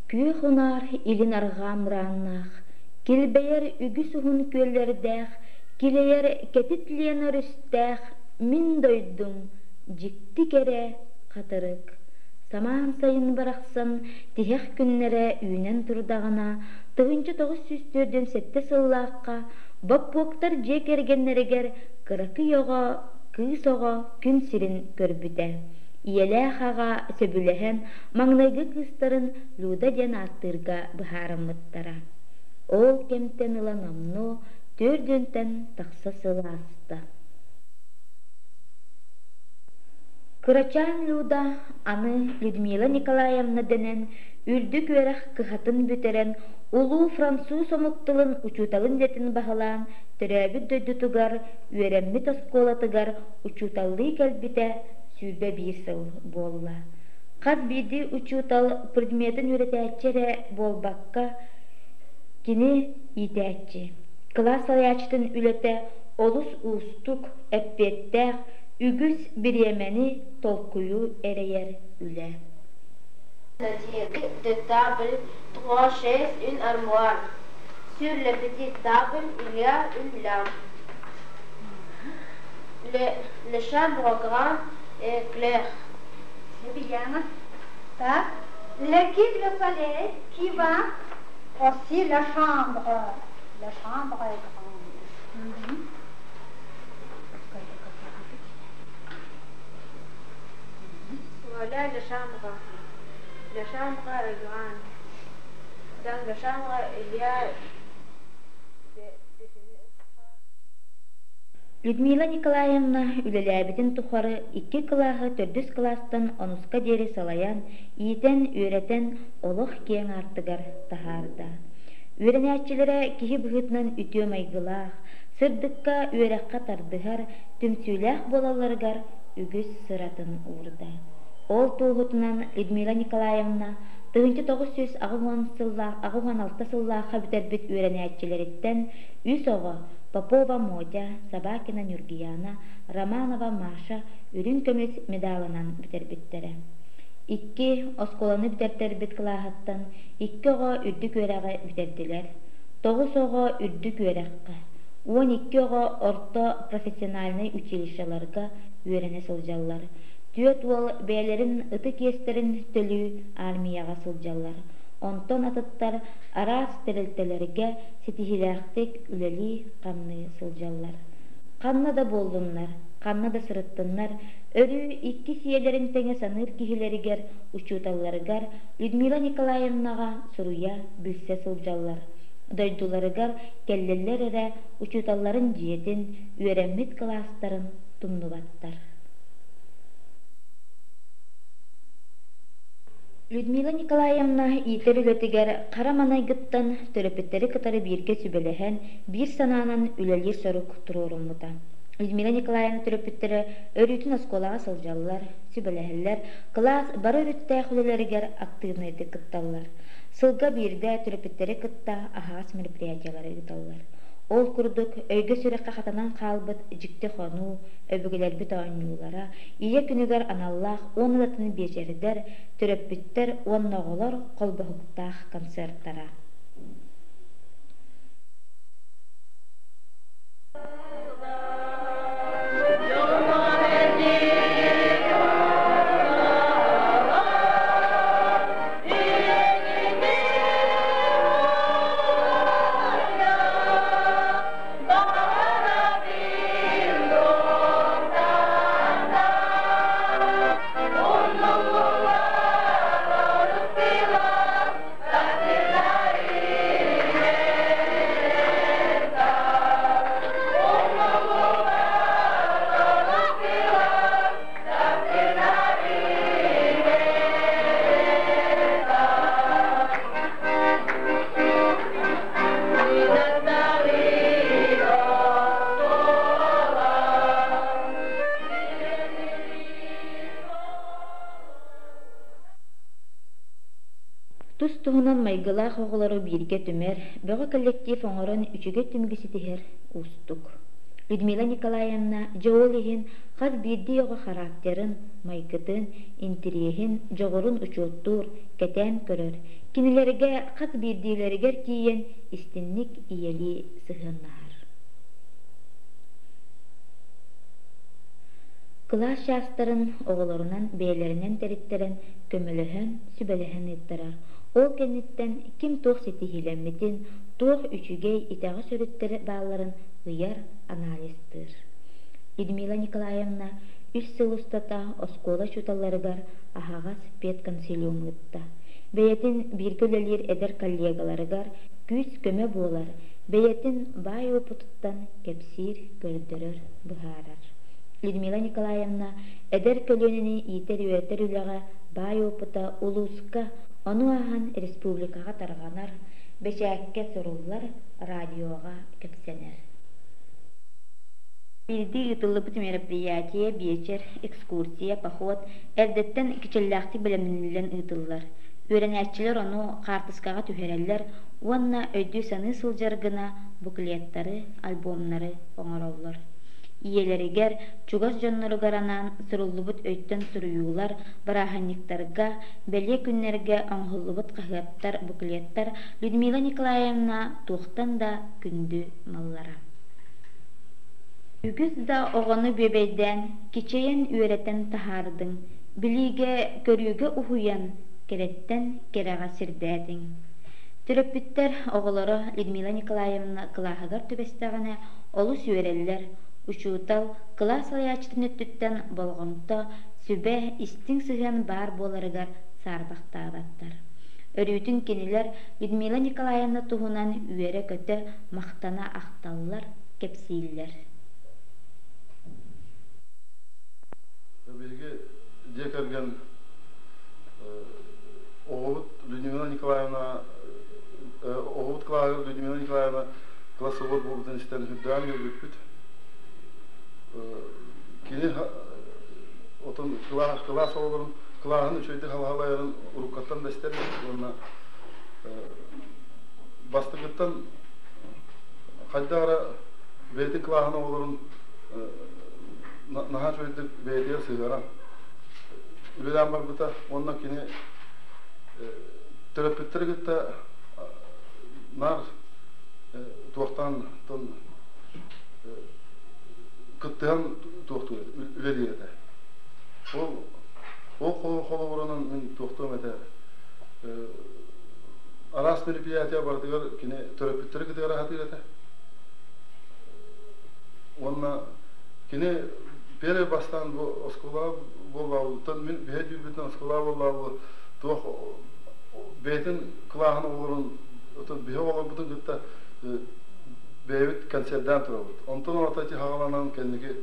Күйхунар илин арғамраннах, килбейер үгү суһун көллердэх, килейер кетитлиен өрүстэх, мин дойдум, жикти кере қатырык. Самаан сайын барақсан, тихех күннере үйнен турдағына, тыгынчы 904-ден сетте сыллаққа, баппуктар же кергеннерегер, кыракы йоға, кыз оға күн сирин көрбүтэ. Иелэх аға сөбүлэһэн маңнайгы кыстарын луда ден аттырга быхаарыммыттара. Ол кемтен ылан амну төрдөнтен тахса сылааста. Кырачан луда аны Людмила Николаевна денен үрдүк өрэх кыхатын бүтерен улуу француз омуктылын учуталын детин бахалаан төрөбүт дөйдүтугар үөреммит осколатыгар учуталлыы келбите сүүрбе бир сыл болла. Каз биди учутал предметин үретээчере болбакка кини итээчи. Класс алячтын үлете олус устук эппеттэх үгүс биремени толкую эрейер үле. De table, 3 chaises, une armoire. Sur la petite table, il y a une lampe. La chambre grande et claire. C'est bien. Ça, l'équipe le palais qui va aussi la chambre. La chambre est grande. Voilà la chambre. La chambre est grande. Dans la chambre, il y a Людмила Николаевна үлеләбитин тухары 2 клаһы 4 класстан онуска дери салаян, иитен үйрәтен олох кең артыгар тахарда. Үйрәнәчиләре киһи быһытнан үтүө майгылах, сырдыкка үйрәккә тардыгар, түмсүләх болаларгар үгүс сыратын урда. Ол туğutунан Людмила Николаевна 1996 сыллаха бүтербит үйрәнәчиләреттен үс оға Попова Модя, Собакина Нюргияна, Романова Маша үрін көмес медалынан бүтербиттере. 2 осколаны бүтертербит кылаһаттан 2 оға үрдүк өрәгә бүтердилер. 9 оға үрдүк өрәккә. 12 оға орто профессиональный училищаларга үйрәнә сылжаллар. Түйөт ол бәлерин ыты кестерин төлүү армияға сылжаллар. Онтон атыттар арас терелтелерге сетихиләхтек үлели қанны сылжаллар. Қанна да болдуннар, қанна да сырыттыннар, өрі 2 сиелерин теңе саныр кихилеригер, учуталларыгар Людмила Николаевнаға суруя білсе сылжаллар. Дойдуларыгар келлелер эре учуталларын жиетин, үйрәммит класстарын тумнубаттар. Людмила Николаевна итер үлетигер қараманайгыттан төрөпеттері кытары бирге сүбелehen бир сананан үлелер сорук турурумута. Людмила Николаевна төрөпеттері өрүтін осколаға сылжаллар, сүбелехеллер, класс бары өрүттәх үлелерігер активнайды кытталлар. Сылга бирде төрөпеттері кытта ахас мероприятиялары кытталлар. Ол курдук өйгө сүрекка хатанан қалбыт жикте хону, өбүгелербит ооннуулара, ие күнүгер аналлах, онылатын бежердер, төрөппүттер, онноголор колбохуктах концерттара. Тустуһунан майгылаах оҕолору биирге түмэр, бөҕө коллектив оҥорон үчүгө түмгүсү тиһэр устук. Людмила Николаевна жоолиһин хас биирдиэҕэ характерын, майгытын, интриһин жоҕорун учуоттуур, кэтэн көрөр. Кинилерге хас биирдиилэригэр тиийэн истинник ийэлии сыһыаннаһар. Кылаас шаастарын оҕолорунан бэйэлэринэн тэриттерэн көмөлөһөн, сүбэлэһэн ыттарар. Ол кэнниттэн ким туох ситиһилэммитин, туох үчүгэй итэҕэ сөрүттэр баалларын ыйар анализтыр. Людмила Николаевна үс сыл устата оскола чуталларыгар аһаҕас педконсилиумлытта. Бэйэтин бииргөлөлиир эдер коллегаларыгар күс көмө буолар, бэйэтин баай опутуттан кепсиир көрдөрөр быһаарар. Людмила Николаевна эдер көлөнүни иитер үөтер үлэҕэ баай опута улууска ону аһан республикаға тарғанар, бэчээкке соруллар радиоға көпсенер. Бирди ытыллыбыт мероприятие, вечер, экскурсия, поход, эрдеттен кичеллахти белемнилен ытыллар. Үйренәтчилер ону картыскага түһәрәлләр, уанна өйдү саны сылжаргына буклеттары, альбомнары оңороллар. Иелеригер чугас жонноругаранан сыруллубут өйттен суруюлар, бараханниктарга, беле күннерге оңхуллубут кахыаттар, буклеттар Людмила Николаевна туохтан да күндү маллара. Үгіз да оғаны бебейден, кичейен үйретен тахардың, біліге көріге ухуян, кереттен кераға сирдәдің. Түрөппіттер оғылары Людмила Николаевна кылахыгар төбестағына олу сүйереллер, учуутал кылаас алаячтын өттүттен болғымта сүбе истин сыган бар боларыгар сарбақтағаттар. Өрүтін кенелер Людмила Николаевна туһунан үйере көтө мақтана ақталлар, кепсииллер. Белге декерген оғылыт Людмила Николаевна классовод болбутын істен хүддән көргөппүт. Кені отын класс оларын клағын үшөйді халалайырын ұрукаттан да істер. Бастығыттан қайдағыра бейді клағын оларын наға шөйді бейдер сыйғаран. Үлелен бар бұта, онна кені терапевттер күтті нар туақтан күттіған туақты үлелі еді. Ол қолы ұрының мен туақтығым еді. Арас мероприятия бардығыр кені терапевттер күттіғар ағатыр еді. Онна кені Первый бастан был оскола был, тот мен бедю беден оскола был, то беден клахан олорун, тот беговал бутун где-то бевит концертдан турабыт. Онтон ортачы хагаланан кеннеги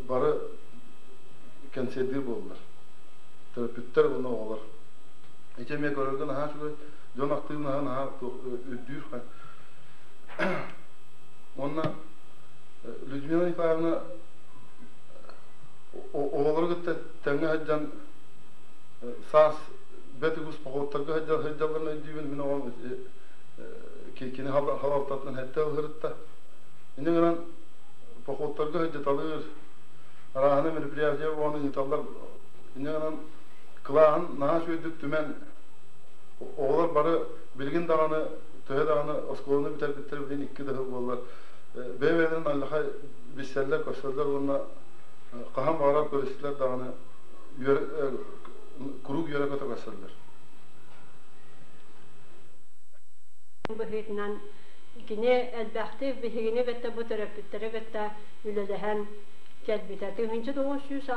бары концерттер болдулар. Терапевттер буну олар. Эчеме көргөн хашыгы жон актыгын ха үдүр. Онна Людмила Николаевна оғылыр күтті тәңі хаджан саас бәті күс пақоттарға хаджаларына өйдейбін мен оған кені халалтатынан әтті ұлғырытта. Енен ғынан пақоттарға хаджаталығыр арағаны мероприятия оғаны неталар. Енен ғынан қылағын нағаш өйдік түмен оғылар бары білген дағаны, төе дағаны осколыны бітер білен 2 дығы болар. Бәйбәден аллаға бессерлер, көсерлер онына Қаһам бағарап көресілер дағаны күруг үйері көті қасырлар. Бұхетінен кене әлбәқті бігіне бәтті бұ терапевттері бәтті үлеліген кәлбетәті. 1906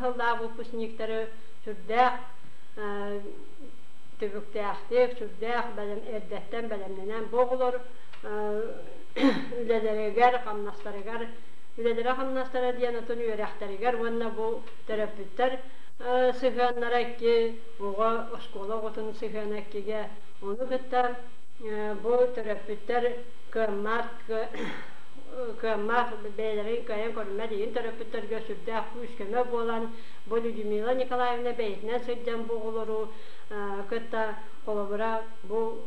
ғылдағы выпускниктері сүрдәқ, түбіктәқтік, сүрдәқ, әрдәттен бәлемненен боғылыр, үлелерігер, қамнастарығар, Үлелері қамнастары дейін ұтын үйерәқтәрігер, онына бұл терапевттер сыханнар әкке, оға оскола ғытын сыхан әккеге. Оны күтті бұл терапевттер көммақ бәйлерін көйен көрінмә дейін терапевттерге сүрді әқпі үшкеме болан, бұл Людмила Николаевна бәйтінен сүйден бұғылыру күтті қолыбыра бұл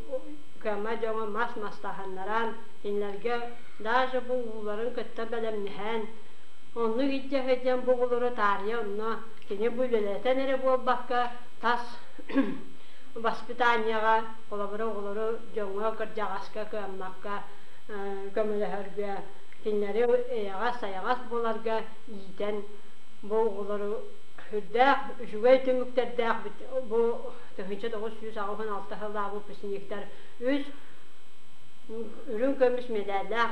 kama joňa mas-mastahanlaran inlerge daşa bu uların kötte belemnihen onu gideceğim bu uları tarihe onunla kini bülületen ere bu bakka tas vaspitanyaga oları joňa kırjagaska kömmakka kömeleherge kinleri eyaga sayagas bolarga iyiten bu uları hürdäk üçüge tümükderdäk bu 1996 ýylda bu pesinlikler üç ürün kömüş medallar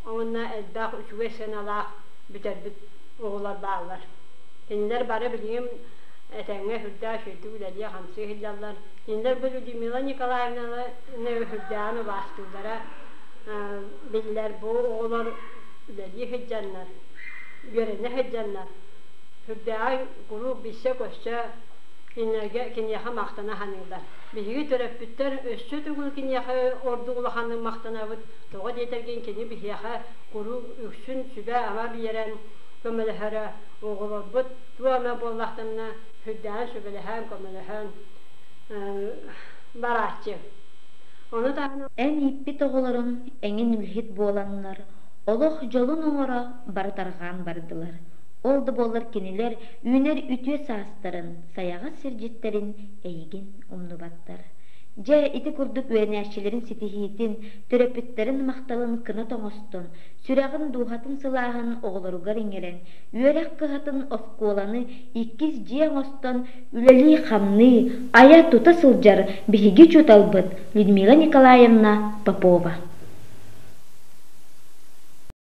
ona elbaq üçüge senalaq biter bit oğullar bağlar. Kinler bara bileyim etenge hürdäk şöyle ulaliya hamsi hillallar. Kinler bu Lyudmila Nikolayevna ne hürdäğini bastılara biller bu oğullar ulaliya hiccanlar. Görene hiccanlar. Hürdäği guru bisse koşsa kinyaha maqtana hanılar. Bihi törepütter össö tugul kinyaha orduğulu hanı maqtana bud. Toğa detergen kini bihiyaha guru üksün sübe ama bir yeren kömelehara oğulur bud. Tuama bollaqtamna hürdäğin sübelehem kömelehem baratçı. Onu da En ippi toğularım eňin ülhit bolanlar. Oloq jolun oňora bartargan bardylar. Oldu bollar kiniler üner ütüe saastарын, sayaga sirjitlerin eýgin umnubattar. Ja iti kurduk öňäçilerin sitihitin, törepitlerin maktalyn kına toňoston, süragyn duhatyn sylahyn oglarugar iňelen, üýerek gyhatyn oskolany ikiz jeňoston üleli hamny, aya tuta syljar bihigi çutalbyt Lyudmila Nikolayevna Popova.